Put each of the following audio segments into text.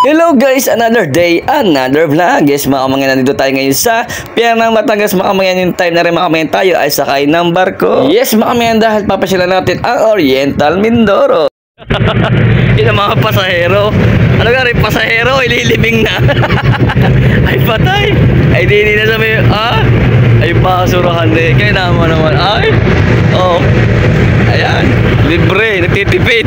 Hello guys, another day, another vlog. Yes mga kamangyan, nandito tayo ngayon sa Pianang Batangas. Mga kamangyan, yung time na rin mga kamangyan tayo ay sakay ng barko. Yes mga kamangyan, dahil papasyalan natin ang Oriental Mindoro. Yun ang mga pasahero. Ano nga rin, pasahero, ililibing na. Ay patay. Ay di na sabi, ay basurahan din. Kaya naman, ay, oh, ayan, libre, nagtitipid.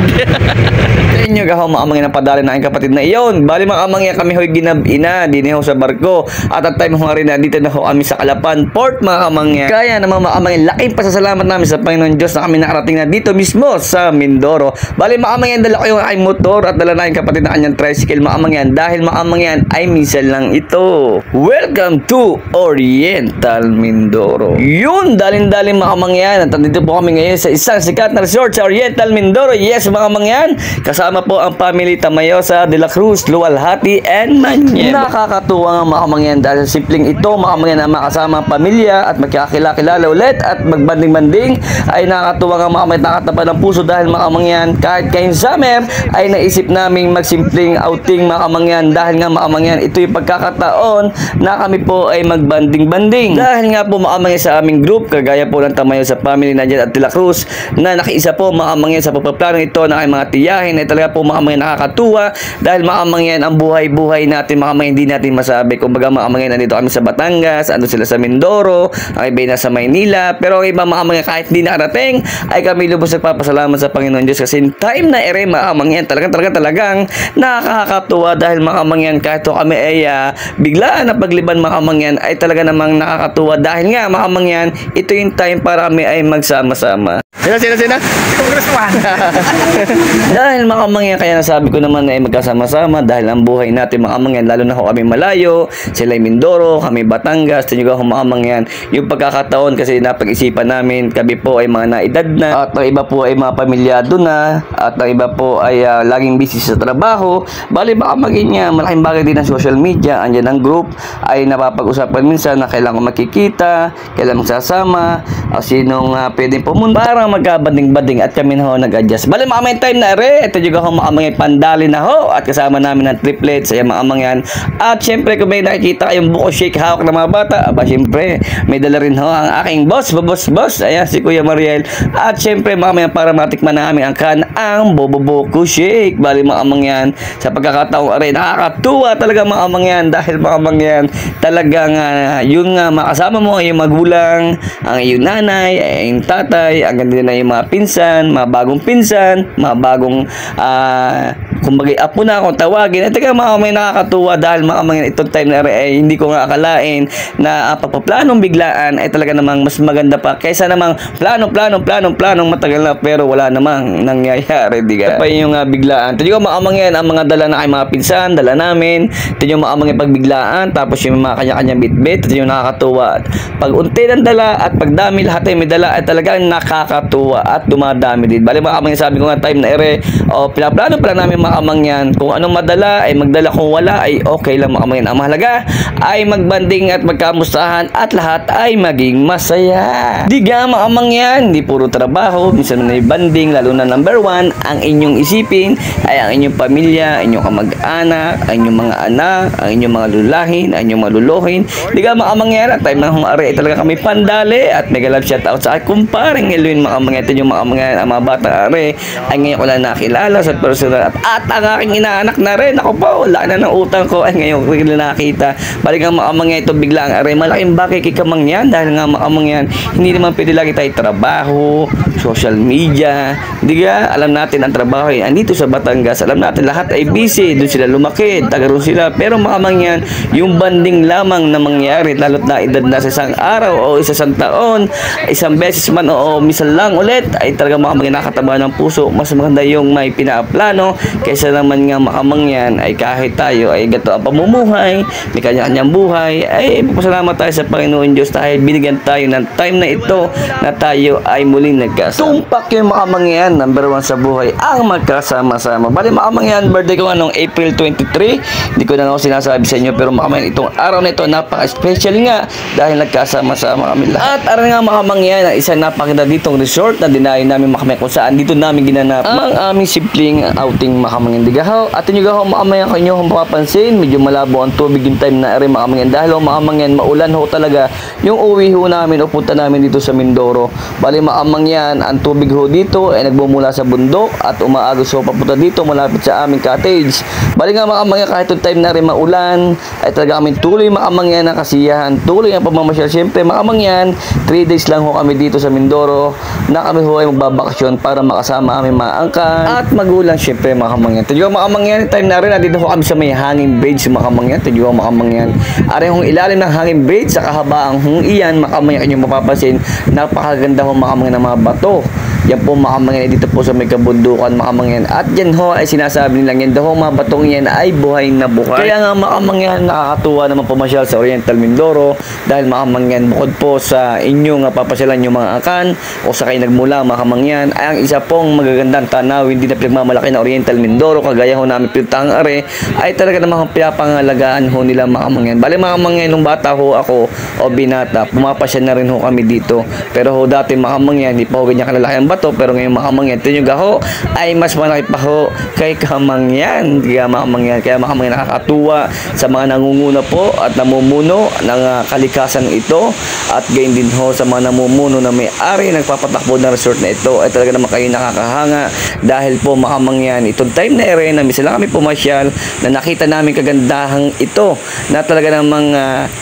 Sa inyo gaho mga kamangyan na padali na aking kapatid na iyon. Bali mga kamangyan, kami ho'y ginab-ina din ho sa barko. At at time ho rin na dito na ho kami sa Calapan Port mga kamangyan. Kaya naman mga kamangyan, laking pasasalamat namin sa Panginoon Diyos na kami nakarating na dito mismo sa Mindoro. Bali mga kamangyan, dala ko yung aking motor at dala na aking kapatid na kanyang tricycle mga kamangyan. Dahil mga kamangyan ay minsan lang ito. Welcome to Oriental Mindoro. Yun, dalin-dalin mga kamangyan. At dito po kami ngayon sa isang sikat na resort sa Oriental Mindoro. Yes mga kamangyan, kasama po ang family Tamayosa, De La Cruz, Luwalhati, and Manyel. Nakakatuwa nga mga kamangyan dahil simpleng ito mga kamangyan na makasama ang pamilya at magkakilala ulit at magbanding-banding ay nakakatuwa nga mga kamangyan, nakatapa ng puso dahil mga kamangyan kahit kayong summer ay naisip naming magsimpleng outing mga kamangyan dahil nga mga kamangyan ito yung pagkakataon na kami po ay magbanding-banding dahil nga po mga kamangyan sa aming group kagaya po ng Tamayosa family na dyan at De La Cruz na nakiisa po mga kamangyan sa pagpaplano ito na ay mga tiyahin ay talaga po mga kamangyan nakakatuwa dahil mga kamangyan ang buhay-buhay natin mga kamangyan hindi natin masabi. Kumbaga mga kamangyan nandito kami sa Batangas, ando sila sa Mindoro, ang iba nasa Maynila, pero ang iba mga kamangyan kahit hindi nakarating ay kami lubos nagpapasalamat sa Panginoon Diyos kasi time na ere mga kamangyan talagang nakakatuwa dahil mga kamangyan kahit to kami ay biglaan na pagliban mga kamangyan ay talaga namang nakakatuwa dahil nga mga kamangyan ito yung time para kami ay magsama-sama. Sina? Congressman. Dahil mga kamangyan kaya nasabi ko naman ay magkasama-sama dahil ang buhay natin mga kamangyan lalo na ho kami malayo, sila ay Mindoro, kami Batangas, tinyo ka mga kamangyan yung pagkakataon kasi napag-isipan namin kami po ay mga naedad na at ang iba po ay mga pamilyado na at ang iba po ay laging busy sa trabaho. Bali mga kamangyan niya, malaking bagay din ang social media, andyan ang group ay napapag-usapan minsan na kailangan makikita, kailangan magsasama, o sinong pwedeng pumunta para magkabanding-banding at kami na ho nag-adjust. Bali mga kamangyan time na rin, ito yung mga kamangyan pandali na ho at kasama namin ng triplets ay mga kamangyan. At syempre kung may nakikita kayong buko shake hawak ng mga bata, aba syempre may dala rin ho ang aking boss, ayan si Kuya Mariel. At syempre mga kamangyan para matikman namin ang bobo shake. Bali mga kamangyan sa pagkakataong aray nakakatuwa talaga mga kamangyan dahil mga kamangyan talagang yung makasama mo ay yung magulang, ang iyong nanay, ay yung tatay, ang ganda na yung mga pinsan, mga bagong pinsan, mga bagong kumbaga apo na akong tawagin. At talaga mga kamangyan nakakatuwa dahil mga kamangyan itong time na rin ay hindi ko nga akalain na pagpaplanong biglaan ay talaga namang mas maganda pa kaysa namang planong matagal na pero wala namang nangyayari. Diga pa yung biglaan. Ito yung mga kamangyan ang mga dala na kay mga pinsan, dala namin. Ito yung mga kamangyan pagbiglaan tapos yung mga kanya-kanyang bitbit. Ito yung nakakatuwa. Pag unti ng dala at pagdami lahat ay may dala ay talagang nakakatuwa at dumadami din. Bali mga kamangyan sabi ko nga time na ere pinaplano pala namin mga kamangyan kung anong madala ay magdala, kung wala ay okay lang mga kamangyan. Ang mahalaga ay magbanding at magkamustahan at lahat ay maging masaya. Diga mga kamangyan, hindi puro trabaho, minsan may banding, lalo na number one, ang inyong isipin ay ang inyong pamilya, inyong kamag-anak, ang inyong mga anak, ang inyong mga lulahin, ang inyong mga luluhin. Diga mga kamangyan, at time na humari ay talaga kami pandali at mega love shout out sa kumparing Elwin mga kamangyan. Ito yung mga kamangyan, ang mga bata are ay ngayon ko lang nakilala sa personal at ang aking inaanak na rin. Ako po, wala na ng utang ko ay ngayon ko nakita. Balik nga mga kamangyan ito biglang are malaking bagay kay kamangyan dahil nga mga kamangyan hindi naman pwede lagi tayo trabaho, social media. Hindi ka, alam natin ang trabaho ay andito sa Batangas, alam natin lahat ay busy, doon sila lumaki, tagaroon sila, pero mga kamangyan yung banding lamang na mangyari lalo't na edad na sa isang araw o isang taon, isang beses man o minsan lang ulit ay talaga mga kamangyan nakataba ng puso. Mas maganda yung may pinaplano kaysa naman nga mga kamangyan ay kahit tayo ay gato ang pamumuhay, may kanya-kanyang buhay, ay pasalamat tayo sa Panginoon Diyos dahil binigyan tayo ng time na ito na tayo ay muling nagkasama. Tumpak yung mga kamangyan, number one sa buhay, ang magkasama-sama. Bali mga kamangyan, birthday ko nga noong April 23, hindi ko na ako sinasabi sa inyo, pero mga kamangyan, itong araw na ito napaka-special nga dahil nagkasama-sama kami lahat. At araw nga mga kamangyan, isang napakita ditong resort na dinayo namin mga kamangyan kung saan dito namin ginanap ang aming simpleng aming outing makamangyan digahaw. At inyo gahaw makamangyan kanyo kung mapapansin, medyo malabo ang tubig yung time na rin makamangyan. Dahil makamangyan, maulan ho talaga yung uwi ho namin o punta namin dito sa Mindoro. Bali makamangyan, ang tubig ho dito ay nagbumula sa bundok at umaagos ho papunta dito malapit sa aming cottage. Bali nga makamangyan, kahit yung time na rin maulan, ay talaga kami tuloy makamangyan na kasiyahan, tuloy ang pamamasyal. Siyempre makamangyan, 3 days lang ho kami dito sa Mindoro na kami ho ay magbabakasyon para makasama aming mga angkan at magulang. Siyempre makamangyan, tayo makamangyan, time na rin nandito ho kami sa may hanging bridge makamangyan. Tayo makamangyan, are hong ilalim ng hanging bridge sa kahabaang hong iyan makamangyan, kanyang mapapansin, napakaganda ho makamangyan ng mga bato. Yan po makamangyan dito po sa may kabundukan makamangyan. At yan ho ay sinasabi nilang yan daw mga batong yan ay buhay na buhay. Kaya nga makamangyan, nakakatuwa naman pumasyal sa Oriental Mindoro dahil makamangyan, bukod po sa inyong papasyalan yung mga akan o sa kayo nagmula makamangyan, ay ang isa pong magagandang tanawin din na pinagmamalaki na Oriental Mindoro, kagaya ho namin pinutang are, ay talaga namang pinapangalagaan ho nila makamangyan. Bali makamangyan, nung bata ho ako o binata, pumapasyal na rin ho kami dito. Pero ho dati makamangyan, hindi pa ho ganyan kalalaki ang bato, pero ngayon makamangyan, ito yung gaho ay mas malaki pa ho kay kamangyan. Kaya makamangyan nakakatuwa sa mga nangunguna po at namumuno ng kalikasan ito, at gayon din ho sa mga namumuno na may-ari nagpapatakbo ng resort na ito, ay talaga naman kayo nakakahanga dahil po makamangyan, itong time na ere na misa lang kami pumasyal na nakita namin kagandahang ito na talaga namang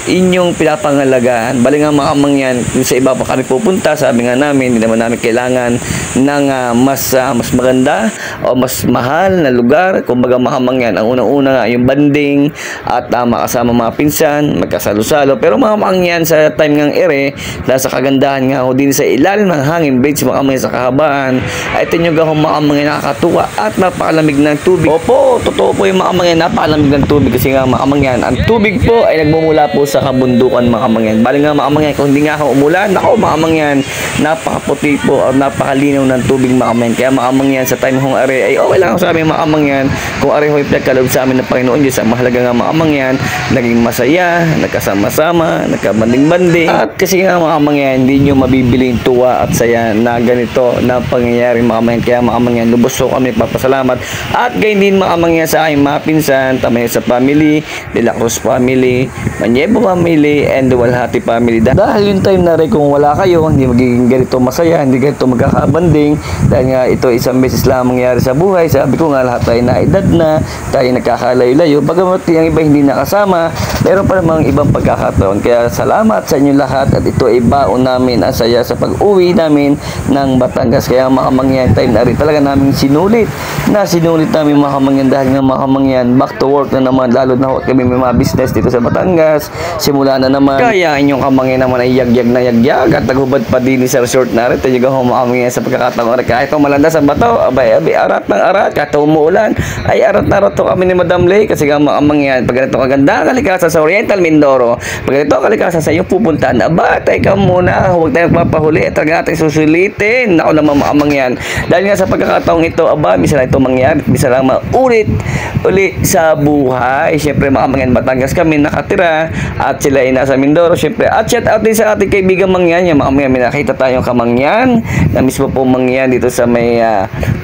inyong pinapangalagaan. Bali nga makamangyan, kung sa iba pa kami pupunta, sabi nga namin, hindi naman namin kailangan ng mas maganda o mas mahal na lugar. Kumbaga makamangyan, ang unang-una nga yung banding at makasama mga pinsan, magkasalo-salo. Pero makamangyan sa time ngang ere, dahil sa kagandahan nga ho din sa ilalim ng hanging bridge makamangyan sa kahabaan, ay tinyo gahong makamangyan nakakatuwa at napakalamig ng tubig. Opo, totoo po yung makamangyan, napakalamig ng tubig kasi nga makamangyan, ang tubig po ay nagmumula po sa kabundukan makamangyan. Bali nga makamangyan, kung hindi nga ako umulan, ako makamangyan, napakaputi po o napakalinaw ng tubig makamangyan. Kaya makamangyan sa time hong are ay okay lang ako sa amin makamangyan, kung are ho pinagkaloob sa amin ng Panginoon Diyos. Ang mahalaga nga makamangyan, naging masaya, nagkasama-sama, nagkabanding-banding. At kasi nga makamangyan, hindi nyo mabibili yung tuwa at saya na ganito na pangyayari makamangyan. Kaya makamangyan, lubos so kami papasalamat. At gayon din makamangyan sa aking mga pinsan, Tamayo sa family, De La Cruz family, Manyebo family, and Walhati family. Dahil yung time na rin kung wala kayo, hindi magiging ganito masaya, hindi ganito magkakabanding. Dahil nga ito isang beses lang mangyari sa buhay. Sabi ko nga, lahat tayo na edad na, tayo nagkakalayo-layo. Bagamat yung iba hindi nakasama, meron pa namang ibang pagkakataon. Kaya salamat sa inyo lahat, at ito ay baon namin ang saya sa pag-uwi namin ng Batangas. Kaya makamangyan, time na rin talaga namin sinulit namin makamangyan, dahil nga makamangyan, back to work na naman, lalo na kami may mga business dito sa Batangas, simula na naman. Kaya inyong kamangyan naman ay yagyag na yagyag at naghubad pa din sa resort na rin. Tayo gaho makamangyan sa pagkakataon rin, kahit malanda sa bato, abay arat ng arat, kahit umuulan ay arat na arat to kami ni Madam Lay. Kasi nga makamangyan, pag ganito kaganda kalikasan sa Oriental Mindoro, pag ganito kalikasan sa iyong pupuntahan, aba tayo ka muna, huwag tayo magpapahuli at talaga natin susulitin. Ako naman makamangyan, dahil nga sa pagkakataong ito, aba misa lang ito mangyari, misa lang maulit sa buhay. Siyempre makamangyan, Batangas kami nakatira at sila ay nasa Mindoro. Siyempre, at shout out din sa ating kaibigan mangyan, yung makamangyan, may nakita tayong kamangyan na mismo po mangyan dito sa may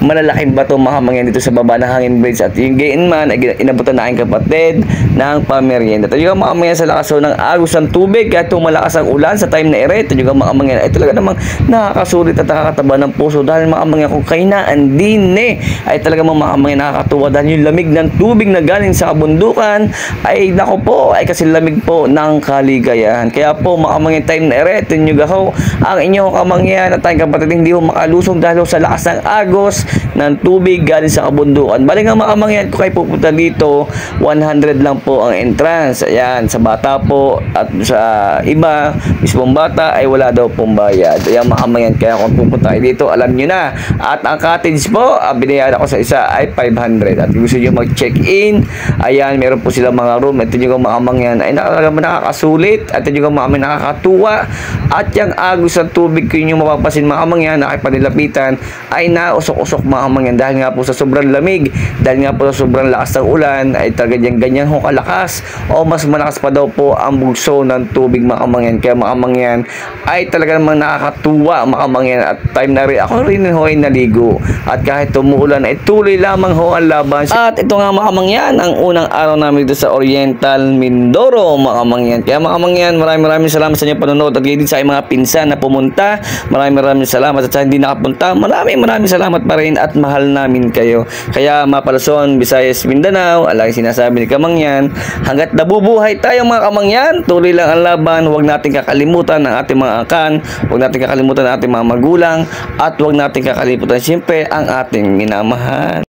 malalaking bato makamangyan dito sa baba ng hanging bridge. At yung gayon man ay inabutan na aking kapatid ng pamerienda. Ito yung makamangyan sa lakas ng agos ng tubig, kahit malakas ang ulan sa time na ere, ito yung makamangyan ay talaga namang nakakasulit at nakakataba ng puso. Dahil makamangyan, kung kainaan din ay talaga makamangyan nakakatuwa, dahil yung lamig ng tubig na galing sa kabundukan ay nako po, ay kasi lamig po ng kaligayahan. Kaya po makamangyan, time na ere, ito yung gaho ang inyong kamangyan at tayong kapatid hindi ho makalusong dahil sa lakas ng agos ng tubig galing sa kabundukan. Bali nga makamangyan, kung kayo pupunta dito, 100 lang po ang entrance. Ayan, sa bata po at sa iba, mismong bata ay wala daw pong bayad. Ayan makamangyan, kaya kung pupunta kayo dito, alam nyo na. At ang cottage po, binayaran ko sa isa ay 500. At gusto nyo mag-check-in, ayan, meron po silang mga room. Ito nyo makamangyan ay nakakasulit at ito nyo makamangyan nakakatuwa. At yung agos ng tubig ko yung mapapasin makamangyan, aking panilapitan ay nausok-usok mga kamangyan dahil nga po sa sobrang lamig, dahil nga po sa sobrang lakas ng ulan ay talaga ganyan ho kalakas o mas malakas pa daw po ang bugso ng tubig mga kamangyan. Kaya mga kamangyan ay talaga namang nakakatuwa mga kamangyan at time na rin ako rin ho ay naligo at kahit tumuulan ay tuloy lamang ho ang laban. At ito nga mga kamangyan ang unang araw namin dito sa Oriental Mindoro mga kamangyan. Kaya mga kamangyan, maraming salamat sa inyong panonood at din sa mga pinsan na pumunta. Maraming salamat at sa hindi nakapunta. Maraming salamat pa rin at mahal namin kayo. Kaya Mapalason, Visayas, Mindanao, lagi sinasabi ni Kamangyan, hanggat nabubuhay tayo mga kamangyan, tuloy lang ang laban. Huwag natin kakalimutan ang ating mga angkan, huwag natin kakalimutan ang ating mga magulang, at huwag natin kakalimutan siyempre ang ating minamahal.